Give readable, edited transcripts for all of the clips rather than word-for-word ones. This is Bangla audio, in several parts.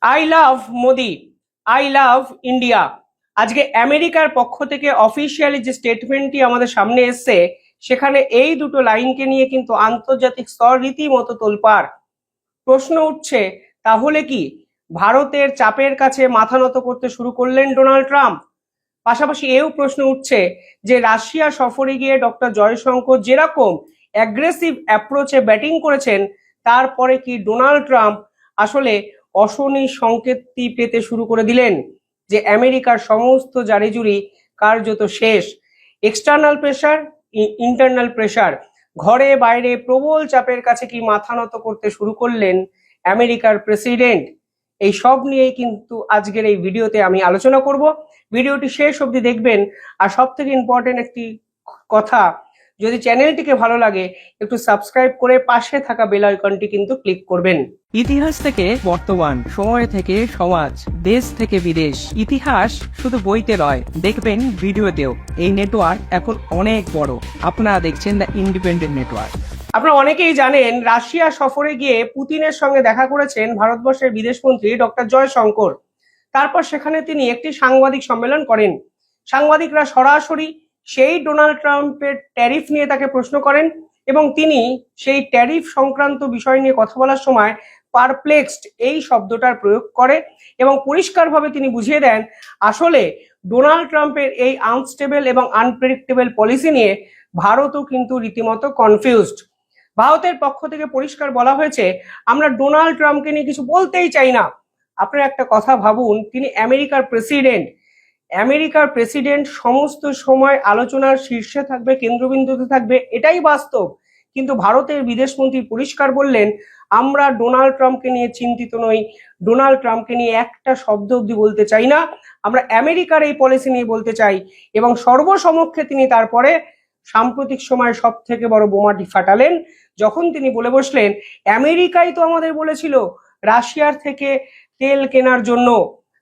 I love Modi, I love India. আজকে আমেরিকার পক্ষ থেকে অফিসিয়ালি যে স্টেটমেন্টটি আমাদের সামনে এসছে, সেখানে এই দুটো লাইনকে নিয়ে কিন্তু আন্তর্জাতিক স্তর রীতিমতো তোলপাড়। প্রশ্ন উঠছে, তাহলে কি ভারতের চাপের কাছে মাথা নত করতে শুরু করলেন ডোনাল্ড ট্রাম্প? পাশাপাশি এও প্রশ্ন উঠছে যে রাশিয়া সফরে গিয়ে ডক্টর জয়শঙ্কর যেরকম অ্যাগ্রেসিভ অ্যাপ্রোচে ব্যাটিং করেছেন, তারপরে কি ডোনাল্ড ট্রাম্প আসলে অশনি সংকেতটি পেতে শুরু করে দিলেন যে আমেরিকার সমস্ত জারিজুরি কার্যত শেষ? এক্সটার্নাল প্রেশার, ইন্টারনাল প্রেশার, ঘরে বাইরে প্রবল চাপের কাছে কি মাথা নত করতে শুরু করলেন আমেরিকার প্রেসিডেন্ট? এই সব নিয়েই কিন্তু আজকের এই ভিডিওতে আমি আলোচনা করব। ভিডিওটি শেষ অবধি দেখবেন। আর সব থেকে ইম্পর্টেন্ট একটি কথা, যদি চ্যানেলটিকে ভালো লাগে একটু সাবস্ক্রাইব করে পাশে থাকা বেল আইকনটি কিন্তু ক্লিক করবেন। ইতিহাস থেকে বর্তমান, সময় থেকে সমাজ, দেশ থেকে বিদেশ, ইতিহাস শুধু বইতে নয়, দেখবেন ভিডিওতেও। এই নেটওয়ার্ক এখন অনেক বড়। আপনারা দেখছেন দ্য ইন্ডিপেন্ডেন্ট নেটওয়ার্ক। আপনারা অনেকেই জানেন, রাশিয়া সফরে গিয়ে পুতিনের সঙ্গে দেখা করেছেন ভারতবর্ষের বিদেশমন্ত্রী ডক্টর জয়শঙ্কর। তারপর সেখানে তিনি একটি সাংবাদিক সম্মেলন করেন। সাংবাদিকরা সরাসরি সেই ডোনাল্ড ট্রাম্পের ট্যারিফ নিয়ে তাকে প্রশ্ন করেন এবং তিনি সেই ট্যারিফ সংক্রান্ত বিষয় নিয়ে কথা বলার সময় পারপ্লেক্সড এই শব্দটার প্রয়োগ করে এবং পরিষ্কারভাবে তিনি বুঝিয়ে দেন আসলে ডোনাল্ড ট্রাম্পের এই আনস্টেবল এবং আনপ্রেডিক্টেবল পলিসি নিয়ে ভারতও কিন্তু রীতিমতো কনফিউজড। ভারতের পক্ষ থেকে পরিষ্কার বলা হয়েছে, আমরা ডোনাল্ড ট্রাম্পকে নিয়ে কিছু বলতেই চাই না। আপনারা একটা কথা ভাবুন, তিনি আমেরিকার প্রেসিডেন্ট। আমেরিকার প্রেসিডেন্ট সমস্ত সময় আলোচনার শীর্ষে থাকবে, কেন্দ্রবিন্দুতে থাকবে, এটাই বাস্তব। কিন্তু ভারতের বিদেশমন্ত্রী পরিষ্কার বললেন, আমরা ডোনাল্ড ট্রাম্পকে নিয়ে চিন্তিত নই, ডোনাল্ড ট্রাম্পকে নিয়ে একটা শব্দ অব্দি বলতে চাই না, আমরা আমেরিকার এই পলিসি নিয়ে বলতে চাই। এবং সর্বসমক্ষে তিনি তারপরে সাম্প্রতিক সময় সব থেকে বড় বোমাটি ফাটালেন যখন তিনি বলে বসলেন, আমেরিকাই তো আমাদের বলেছিল রাশিয়ার থেকে তেল কেনার জন্য।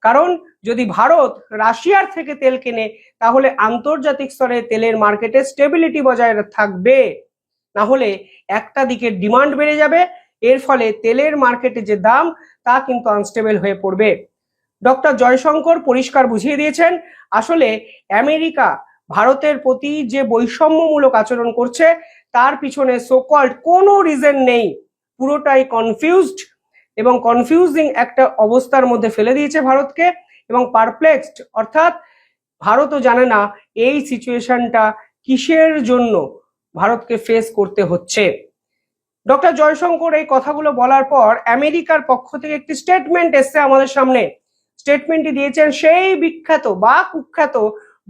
কারণ যদি ভারত রাশিয়ার থেকে তেল কেনে তাহলে আন্তর্জাতিক স্তরে তেলের মার্কেটে স্টেবিলিটি বজায় থাকবে, না হলে একটা দিকে ডিমান্ড বেড়ে যাবে, এর ফলে তেলের মার্কেটে যে দাম তা কিন্তু আনস্টেবল হয়ে পড়বে। ডক্টর জয়শঙ্কর পরিষ্কার বুঝিয়ে দিয়েছেন, আসলে আমেরিকা ভারতের প্রতি যে বৈষম্যমূলক আচরণ করছে তার পিছনে সোকল্ড কোনো রিজন নেই, পুরোটাই কনফিউজড এবং কনফিউজিং একটা অবস্থার মধ্যে ফেলে দিয়েছে ভারতকে এবং পারপ্লেক্সড, অর্থাৎ ভারতও জানে না এই সিচুয়েশনটা কিসের জন্য ভারতকে ফেস করতে হচ্ছে। ডক্টর জয়শঙ্কর এই কথাগুলো বলার পর আমেরিকার পক্ষ থেকে একটি স্টেটমেন্ট এসছে আমাদের সামনে। স্টেটমেন্টটি দিয়েছেন সেই বিখ্যাত বা কুখ্যাত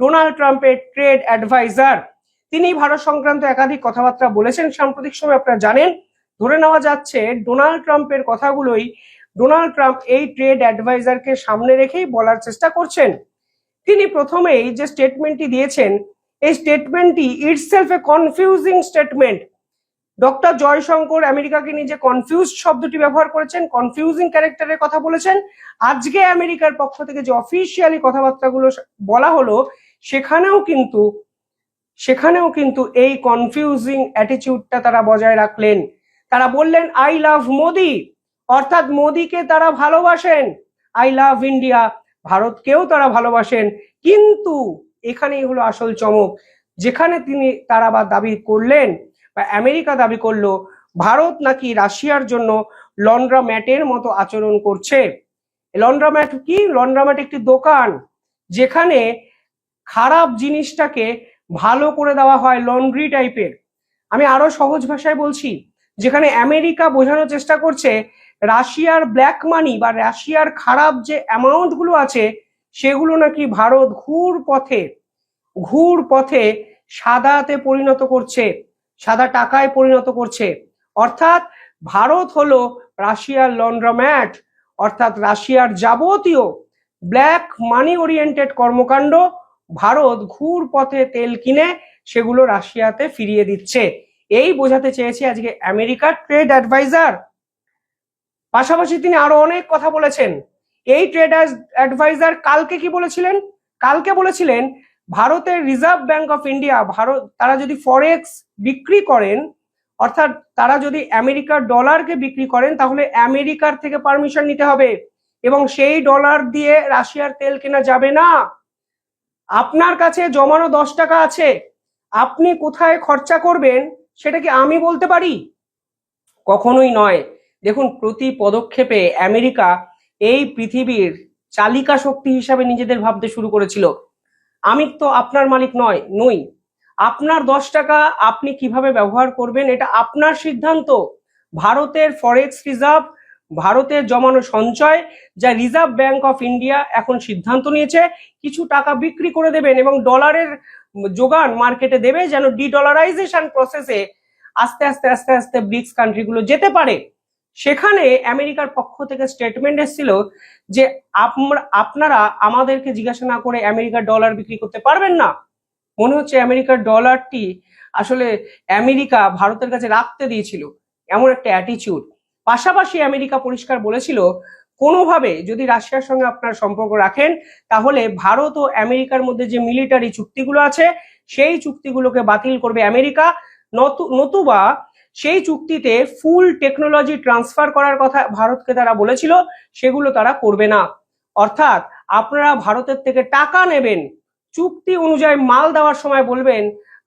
ডোনাল্ড ট্রাম্পের ট্রেড অ্যাডভাইজার। তিনি ভারত সংক্রান্ত একাধিক কথাবার্তা বলেছেন সাম্প্রতিক সময়, আপনারা জানেন। ধরে নেওয়া যাচ্ছে ডোনাল্ড ট্রাম্পের কথাগুলোই ডোনাল্ড ট্রাম্প এই ট্রেড অ্যাডভাইজারকে সামনে রেখেই বলার চেষ্টা করছেন। তিনি প্রথমেই যে স্টেটমেন্টটি দিয়েছেন, এই স্টেটমেন্টটি itself a confusing statement. Doctor Jaishankar আমেরিকাকে নিয়ে যে কনফিউজ শব্দটি ব্যবহার করেছেন, কনফিউজিং ক্যারেক্টারের কথা বলেছেন, আজকে আমেরিকার পক্ষ থেকে যে অফিসিয়ালি কথাবার্তাগুলো বলা হলো সেখানেও কিন্তু এই কনফিউজিং অ্যাটিটিউডটা তারা বজায় রাখলেন। তারা বললেন আই লাভ মোদি, অর্থাৎ মোদিকে তারা ভালোবাসেন। আই লাভ ইন্ডিয়া, ভারতকেও তারা ভালোবাসেন। কিন্তু এখানেই হলো আসল চমক, যেখানে তারা দাবি করলেন বা আমেরিকা দাবি করলো ভারত নাকি রাশিয়ার জন্য লন্ড্রাম্যাটের মতো আচরণ করছে। লন্ড্রাম্যাট কি? লন্ড্রাম্যাট একটি দোকান যেখানে খারাপ জিনিসটাকে ভালো করে দেওয়া হয়, লন্ড্রি টাইপের। আমি আরো সহজ ভাষায় বলছি, যেখানে আমেরিকা বোঝানোর চেষ্টা করছে রাশিয়ার ব্ল্যাক মানি বা রাশিয়ার খারাপ যে অ্যামাউন্ট গুলো আছে সেগুলো নাকি ভারত ঘুর পথে সাদাতে পরিণত করছে, সাদা টাকায় পরিণত করছে। অর্থাৎ ভারত হলো রাশিয়ার লন্ড্রাম্যাট, অর্থাৎ রাশিয়ার যাবতীয় ব্ল্যাক মানি ওরিয়েন্টেড কর্মকাণ্ড ভারত ঘুর পথে তেল কিনে সেগুলো রাশিয়াতে ফিরিয়ে দিচ্ছে। এই বোঝাতে চেয়েছে আজকে আমেরিকার ট্রেড অ্যাডভাইজার। পাশাপাশি তিনি আরো অনেক কথা বলেছেন। এই ট্রেড অ্যাডভাইজার কালকে কি বলেছিলেন? কালকে বলেছিলেন ভারতের রিজার্ভ ব্যাংক অফ ইন্ডিয়া, তারা যদি ফরেক্স বিক্রি করেন, অর্থাৎ তারা যদি আমেরিকার ডলারকে বিক্রি করেন, তাহলে আমেরিকার থেকে পারমিশন নিতে হবে এবং সেই ডলার দিয়ে রাশিয়ার তেল কেনা যাবে না। আপনার কাছে জমানো 10 টাকা আছে, আপনি কোথায় খরচা করবেন সেটা কি আমি বলতে পারি? কখনোই নয়। দেখুন, প্রতি পদক্ষেপে আমেরিকা এই পৃথিবীর চালিকা শক্তি হিসাবে নিজেদের ভাবতে শুরু করেছিল। আমি তো আপনার মালিক নই। আপনার 10 টাকা আপনি কিভাবে ব্যবহার করবেন এটা আপনার সিদ্ধান্ত। ভারতের ফরেক্স রিজার্ভ, ভারতের জমানো সঞ্চয়, যা রিজার্ভ ব্যাংক অফ ইন্ডিয়া এখন সিদ্ধান্ত নিয়েছে কিছু টাকা বিক্রি করে দেবেন এবং ডলারের যোগান মার্কেটে দেবে, যেন ডিডলারাইজেশন প্রসেসে আস্তে আস্তে আস্তে আস্তে ব্রিক্স কান্ট্রিগুলো যেতে পারে। সেখানে আমেরিকার পক্ষ থেকে স্টেটমেন্ট এসেছিল যে আপনারা আমাদেরকে জিজ্ঞাসা না করে আমেরিকার ডলার বিক্রি করতে পারবেন না। মনে হচ্ছে আমেরিকার ডলারটি আসলে আমেরিকা ভারতের কাছে রাখতে দিয়েছিল, এমন একটা অ্যাটিচিউড। পাশাপাশি আমেরিকা পরিষ্কার বলেছিল কোনোভাবে যদি রাশিয়ার সঙ্গে আপনার সম্পর্ক রাখেন তাহলে ভারত ও আমেরিকার মধ্যে যে মিলিটারি চুক্তিগুলো আছে সেই চুক্তিগুলোকে বাতিল করবে আমেরিকা, নতুবা সেই চুক্তিতে ফুল টেকনোলজি ট্রান্সফার করার কথা ভারতকে তারা বলেছিল, সেগুলো তারা করবে না। অর্থাৎ আপনারা ভারতের থেকে টাকা নেবেন, চুক্তি অনুযায়ী মাল দেওয়ার সময় বলবেন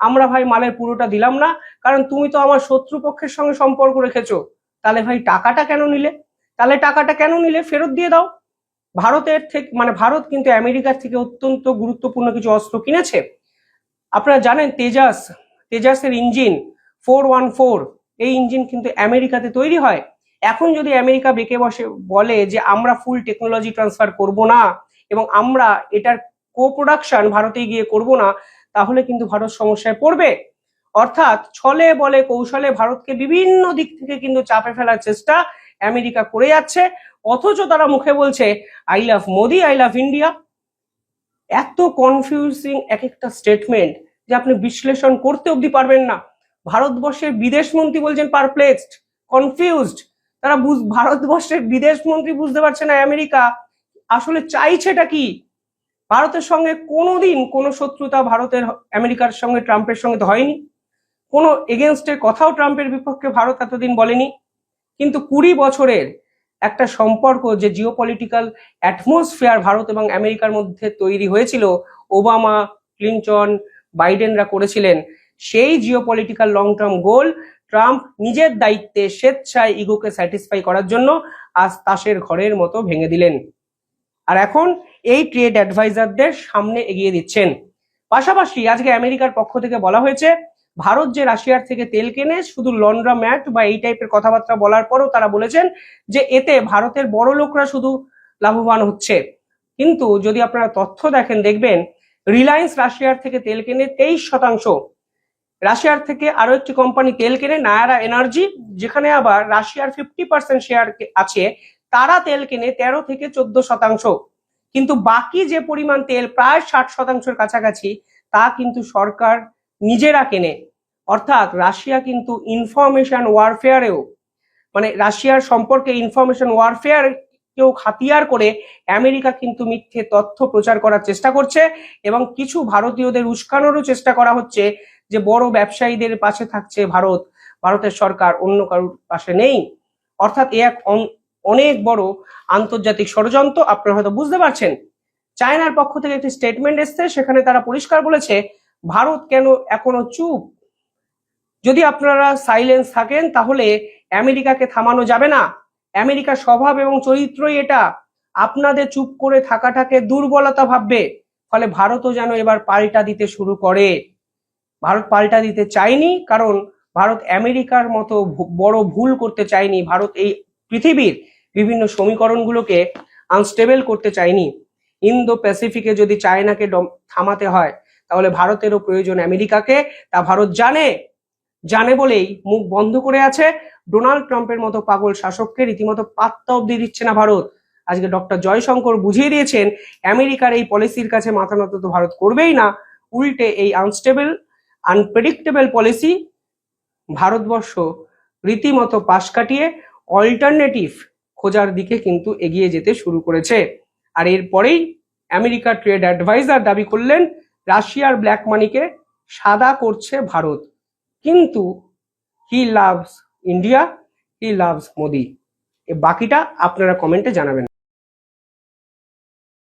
আমরা ভাই মালের পুরোটা দিলাম না, কারণ তুমি তো আমার শত্রুপক্ষের সঙ্গে সম্পর্ক রেখেছো। তাহলে ভাই টাকাটা কেন নিলে ফেরত দিয়ে দাও। ভারতের থেকে ভারত কিন্তু আমেরিকার থেকে অত্যন্ত গুরুত্বপূর্ণ কিছু অস্ত্র কিনেছে। আপনারা জানেন তেজাসের ইঞ্জিন 414, এই ইঞ্জিন কিন্তু আমেরিকাতে তৈরি হয়। এখন যদি আমেরিকা বেঁকে বসে বলে যে আমরা ফুল টেকনোলজি ট্রান্সফার করব না এবং আমরা এটার প্রোডাকশন ভারতে গিয়ে করব না, তাহলে কিন্তু ভারত সমস্যায় পড়বে। অর্থাৎ ছলে বলে কৌশলে ভারতকে বিভিন্ন দিক থেকে কিন্তু চাপে ফেলার চেষ্টা আমেরিকা করে যাচ্ছে, অথচ তারা মুখে বলছে I love Modi, I love India. এত কনফিউজিং এক একটা স্টেটমেন্ট যে আপনি বিশ্লেষণ করতে অবধি পারবেন না। ভারতবর্ষের বিদেশ মন্ত্রী বলছেন পারপ্লেক্সড, কনফিউজড। তারা ভারতবর্ষের বিদেশ মন্ত্রী বুঝতে পারছে না আমেরিকা আসলে চাইছেটা কি। ভারতের সঙ্গে কোনোদিন কোনো শত্রুতা ভারতের আমেরিকার সঙ্গে ট্রাম্পের সঙ্গে তো হয়নি, কোনো এগেনস্টের কথাও ট্রাম্পের বিপক্ষে ভারত এতদিন বলেনি। কিন্তু 20 বছরের একটা সম্পর্ক, যে জিওপলিটিক্যাল অ্যাটমসফিয়ার ভারত এবং আমেরিকার মধ্যে তৈরি হয়েছিল, ওবামা, ক্লিনটন, বাইডেনরা করেছিলেন, সেই geopolitical long term goal Trump নিজের দায়িত্বে স্বেচ্ছায় ইগোকে স্যাটিসফাই করার জন্য আজ তাসের ঘরের মতো ভেঙে দিলেন, আর এখন এই ট্রেড অ্যাডভাইজারদের সামনে এগিয়ে দিচ্ছেন। পাশাপাশি আজকে আমেরিকার পক্ষ থেকে বলা হয়েছে ভারত যে রাশিয়ার থেকে তেল কেনে শুধু লন্ড্রা ম্যাট বা এই টাইপের কথাবার্তা বলার পরও তারা বলেছেন যে এতে ভারতের বড় লোকরা শুধু লাভবান হচ্ছে। কিন্তু যদি আপনারা তথ্য দেখবেন রিলায়েন্স রাশিয়ার থেকে তেল কেনে 23%, রাশিয়ার থেকে আরো একটি কোম্পানি তেল কেনে নায়ারা এনার্জি, যেখানে আবার রাশিয়ার 50% শেয়ার আছে, তারা তেল কেনে 13 থেকে 14%। কিন্তু বাকি যে পরিমাণ তেল প্রায় 60%-এর কাছাকাছি তা কিন্তু সরকার নিজেরা কেনে। অর্থাৎ রাশিয়া কিন্তু ইনফরমেশন ওয়ারফেয়ারেও রাশিয়ার সম্পর্কে ইনফরমেশন ওয়ারফেয়ার কেউ হাতিয়ার করে আমেরিকা কিন্তু মিথ্যে তথ্য প্রচার করার চেষ্টা করছে এবং কিছু ভারতীয়দের উস্কানোরও চেষ্টা করা হচ্ছে যে বড় ব্যবসায়ীদের পাশে থাকছে ভারতের সরকার, অন্য কারোর পাশে নেই। অর্থাৎ এ এক অনেক বড় আন্তর্জাতিক ষড়যন্ত্র, আপনারা হয়তো বুঝতে পারছেন। চায়নার পক্ষ থেকে একটি স্টেটমেন্ট এসছে, সেখানে তারা পরিষ্কার বলেছে ভারত কেন এখনো চুপ। যদি আপনারা সাইলেন্স থাকেন তাহলে আমেরিকাকে থামানো যাবে না। আমেরিকার স্বভাব এবং চরিত্রই এটা, আপনাদের চুপ করে থাকাটাকে দুর্বলতা ভাববে। ফলে ভারতও যেন এবার পাল্টা দিতে শুরু করে। ভারত পাল্টা দিতে চায়নি, কারণ ভারত আমেরিকার মতো বড় ভুল করতে চায়নি। ভারত এই পৃথিবীর বিভিন্ন সমীকরণগুলোকে আনস্টেবল করতে চায়নি। ইন্দো প্যাসিফিকে যদি চায়নাকে থামাতে হয় তাহলে ভারতেরও প্রয়োজন আমেরিকাকে, তা ভারত জানে বলেই মুখ বন্ধ করে আছে। ডোনাল্ড ট্রাম্পের মতো পাগল শাসককে রীতিমতো পাত্তা অব্দি দিচ্ছে না ভারত। আজকে ডক্টর জয়শঙ্কর বুঝিয়ে দিয়েছেন আমেরিকার এই পলিসির কাছে মাথা নত তো ভারত করবেই না, উল্টে এই আনস্টেবল আনপ্রেডিক্টেবল পলিসি ভারতবর্ষ রীতিমতো পাশ কাটিয়ে অল্টারনেটিভ খোঁজার দিকে কিন্তু এগিয়ে যেতে শুরু করেছে। আর এরপরেই আমেরিকার ট্রেড অ্যাডভাইজার দাবি করলেন রাশিয়ার ব্ল্যাক মানিকে সাদা করছে ভারত, কিন্তু he loves India, he loves Modi. বাকিটা আপনারা কমেন্টে জানাবেন।